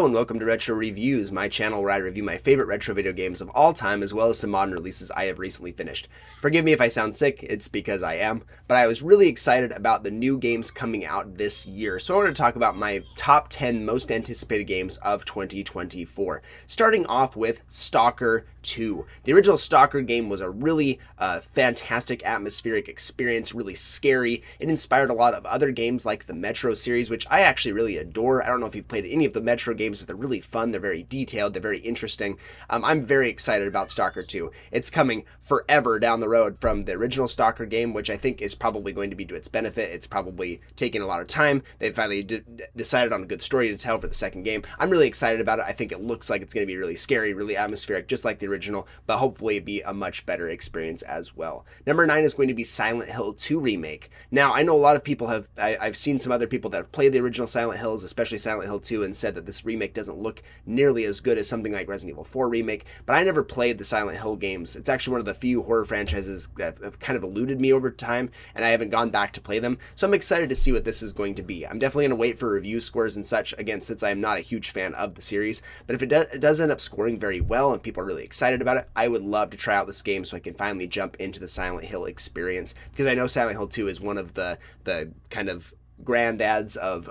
And welcome to Retro Reviews, my channel where I review my favorite retro video games of all time as well as some modern releases I have recently finished. Forgive me if I sound sick, it's because I am, but I was really excited about the new games coming out this year, so I wanted to talk about my top 10 most anticipated games of 2024. Starting off with Stalker 2. The original Stalker game was a really fantastic atmospheric experience, really scary. It inspired a lot of other games like the Metro series, which I actually really adore. I don't know if you've played any of the Metro games, but they're really fun, they're very detailed, they're very interesting. I'm very excited about Stalker 2. It's coming forever down the road from the original Stalker game, which I think is probably going to be to its benefit. It's probably taking a lot of time. They finally decided on a good story to tell for the second game. I'm really excited about it. I think it looks like it's going to be really scary, really atmospheric, just like the original, but hopefully be a much better experience as well. Number 9 is going to be Silent Hill 2 Remake. Now, I know a lot of people have, I've seen some other people that have played the original Silent Hills, especially Silent Hill 2, and said that this remake doesn't look nearly as good as something like Resident Evil 4 Remake, but I never played the Silent Hill games. It's actually one of the few horror franchises that have kind of eluded me over time, and I haven't gone back to play them, so I'm excited to see what this is going to be. I'm definitely going to wait for review scores and such, again, since I'm not a huge fan of the series, but if it does end up scoring very well and people are really excited about it, I would love to try out this game so I can finally jump into the Silent Hill experience, because I know Silent Hill 2 is one of the kind of granddads of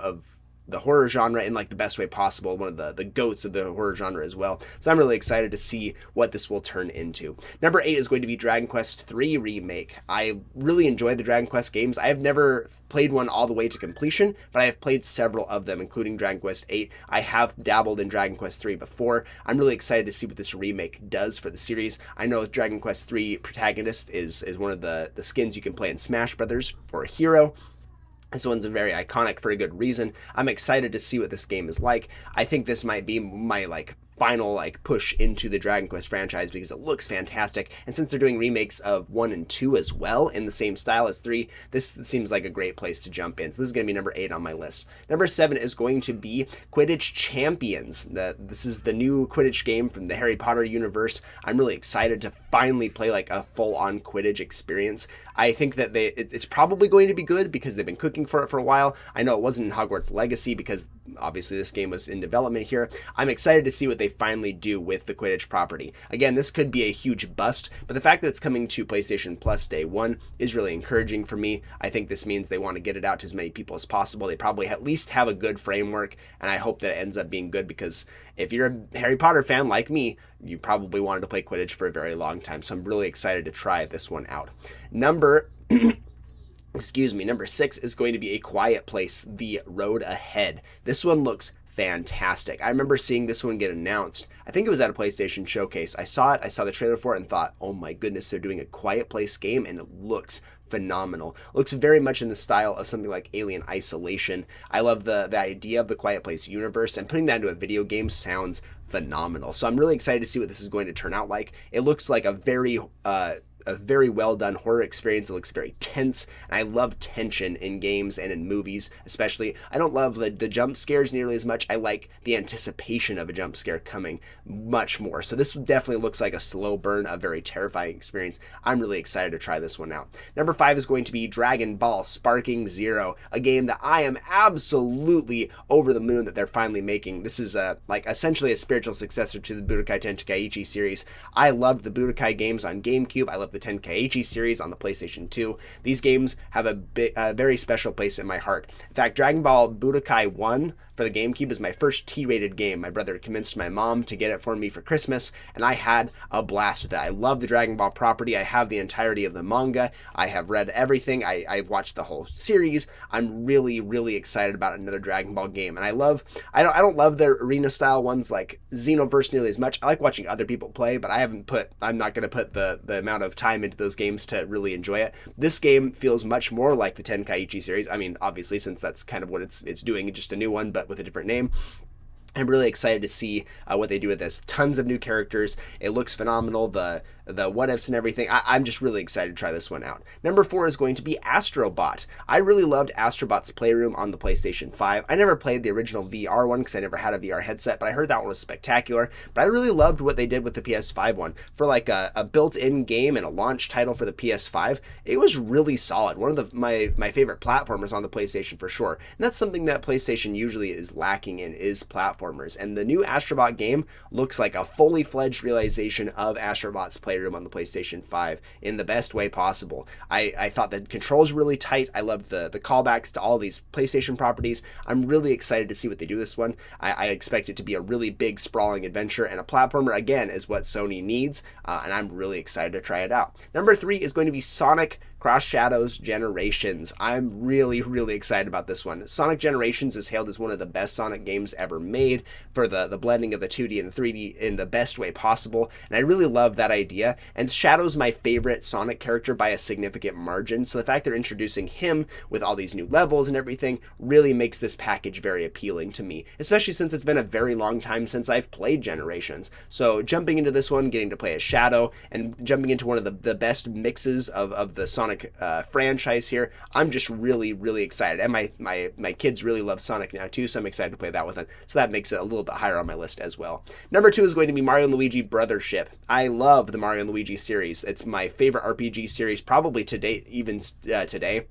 the horror genre in like the best way possible, one of the goats of the horror genre as well. So I'm really excited to see what this will turn into. Number 8 is going to be Dragon Quest III Remake. I really enjoy the Dragon Quest games. I have never played one all the way to completion, but I have played several of them, including Dragon Quest VIII. I have dabbled in Dragon Quest III before. I'm really excited to see what this remake does for the series. I know Dragon Quest III protagonist is one of the skins you can play in Smash Brothers for a hero. This one's very iconic for a good reason. I'm excited to see what this game is like. I think this might be my final push into the Dragon Quest franchise because it looks fantastic, and since they're doing remakes of 1 and 2 as well in the same style as 3, this seems like a great place to jump in. So this is going to be number 8 on my list. Number 7 is going to be Quidditch Champions. This is the new Quidditch game from the Harry Potter universe. I'm really excited to finally play like a full-on Quidditch experience. I think that it's probably going to be good because they've been cooking for it for a while. I know it wasn't in Hogwarts Legacy because obviously this game was in development here. I'm excited to see what they finally do with the Quidditch property. Again, this could be a huge bust, but the fact that it's coming to PlayStation Plus day one is really encouraging for me. I think this means they want to get it out to as many people as possible. They probably at least have a good framework, and I hope that it ends up being good because if you're a Harry Potter fan like me, you probably wanted to play Quidditch for a very long time, so I'm really excited to try this one out. Number 6 is going to be A Quiet Place: The Road Ahead. This one looks fantastic. I remember seeing this one get announced. I think it was at a PlayStation showcase. I saw it, I saw the trailer for it and thought, oh my goodness, they're doing a Quiet Place game and it looks phenomenal. It looks very much in the style of something like Alien Isolation. I love the idea of the Quiet Place universe, and putting that into a video game sounds phenomenal. So I'm really excited to see what this is going to turn out like. It looks like a very well done horror experience. It looks very tense, and I love tension in games and in movies especially. I don't love the jump scares nearly as much. I like the anticipation of a jump scare coming much more. So this definitely looks like a slow burn, a very terrifying experience. I'm really excited to try this one out. Number 5 is going to be Dragon Ball Sparking Zero, a game that I am absolutely over the moon that they're finally making. This is essentially a spiritual successor to the Budokai Tenkaichi series. I loved the Budokai games on GameCube. I love the Tenkaichi series on the PlayStation 2. These games have a very special place in my heart. In fact, Dragon Ball Budokai 1 for the GameCube is my first T-rated game. My brother convinced my mom to get it for me for Christmas, and I had a blast with it. I love the Dragon Ball property. I have the entirety of the manga. I have read everything. I've watched the whole series. I'm really, really excited about another Dragon Ball game. And I don't love the arena style ones like Xenoverse nearly as much. I like watching other people play, but I'm not going to put the amount of time into those games to really enjoy it. This game feels much more like the Tenkaichi series. I mean, obviously, since that's kind of what it's doing, just a new one, but with a different name. I'm really excited to see what they do with this. Tons of new characters. It looks phenomenal. The the what ifs and everything. I'm just really excited to try this one out. Number 4 is going to be Astrobot. I really loved Astrobot's Playroom on the PlayStation 5. I never played the original VR one because I never had a VR headset, but I heard that one was spectacular. But I really loved what they did with the PS5 one. For like a built-in game and a launch title for the PS5, it was really solid. One of my favorite platformers on the PlayStation for sure. And that's something that PlayStation usually is lacking in, is platformers. And the new Astrobot game looks like a fully fledged realization of Astrobot's Playroom on the PlayStation 5 in the best way possible. I thought the controls were really tight. I loved the callbacks to all these PlayStation properties. I'm really excited to see what they do this one. I expect it to be a really big sprawling adventure, and a platformer again is what Sony needs, and I'm really excited to try it out. Number 3 is going to be Sonic Cross Shadows Generations. I'm really, really excited about this one. Sonic Generations is hailed as one of the best Sonic games ever made for the blending of the 2D and the 3D in the best way possible, and I really love that idea. And Shadow's my favorite Sonic character by a significant margin, so the fact they're introducing him with all these new levels and everything really makes this package very appealing to me, especially since it's been a very long time since I've played Generations. So jumping into this one, getting to play as Shadow, and jumping into one of the best mixes of the Sonic franchise here, I'm just really, really excited. And my kids really love Sonic now too, so I'm excited to play that with them. So that makes it a little bit higher on my list as well. Number 2 is going to be Mario & Luigi Brothership. I love the Mario & Luigi series. It's my favorite RPG series probably to date, even today.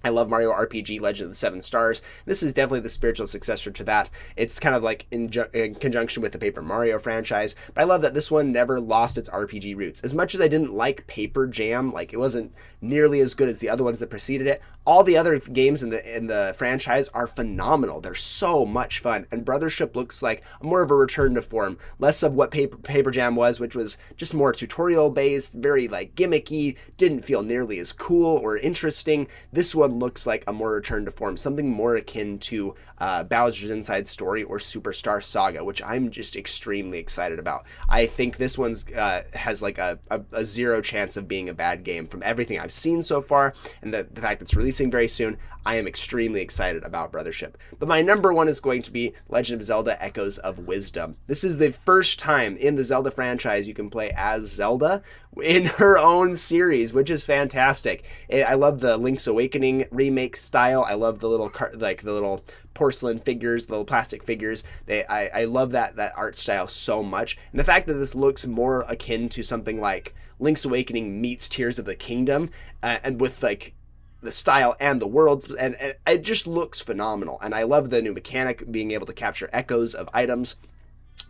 I love Mario RPG Legend of the Seven Stars. This is definitely the spiritual successor to that. It's kind of like in conjunction with the Paper Mario franchise, but I love that this one never lost its RPG roots. As much as I didn't like Paper Jam, like it wasn't nearly as good as the other ones that preceded it, all the other games in the franchise are phenomenal. They're so much fun, and Brothership looks like more of a return to form, less of what Paper Jam was, which was just more tutorial based, very like gimmicky, didn't feel nearly as cool or interesting. This one looks like a more return to form, something more akin to Bowser's Inside Story or Superstar Saga, which I'm just extremely excited about. I think this one's has like a 0 chance of being a bad game from everything I've seen so far, and the fact that it's releasing very soon. I am extremely excited about Brothership. But my number 1 is going to be Legend of Zelda Echoes of Wisdom. This is the first time in the Zelda franchise you can play as Zelda in her own series, which is fantastic. I love the Link's Awakening remake style. I love the little the little porcelain figures, the little plastic figures. I love that art style so much. And the fact that this looks more akin to something like Link's Awakening meets Tears of the Kingdom, and with like the style and the worlds, and it just looks phenomenal. And I love the new mechanic, being able to capture echoes of items,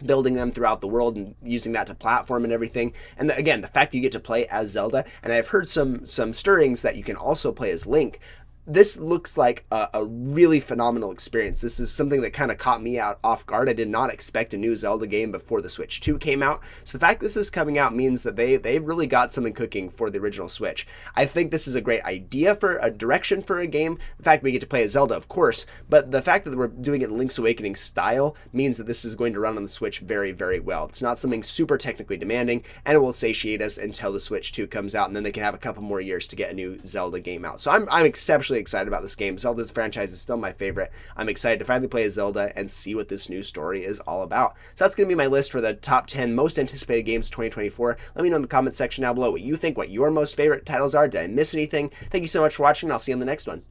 building them throughout the world and using that to platform and everything. And again, the fact that you get to play as Zelda, and I've heard some stirrings that you can also play as Link. This looks like a really phenomenal experience. This is something that kind of caught me out off guard. I did not expect a new Zelda game before the Switch 2 came out. So the fact this is coming out means that they've really got something cooking for the original Switch. I think this is a great idea for a direction for a game. The fact we get to play as Zelda, of course, but the fact that we're doing it in Link's Awakening style means that this is going to run on the Switch very, very well. It's not something super technically demanding, and it will satiate us until the Switch 2 comes out, and then they can have a couple more years to get a new Zelda game out. So I'm exceptionally excited about this game. Zelda's franchise is still my favorite. I'm excited to finally play as Zelda and see what this new story is all about. So that's going to be my list for the top 10 most anticipated games of 2024. Let me know in the comment section down below what you think, what your most favorite titles are. Did I miss anything? Thank you so much for watching, and I'll see you on the next one.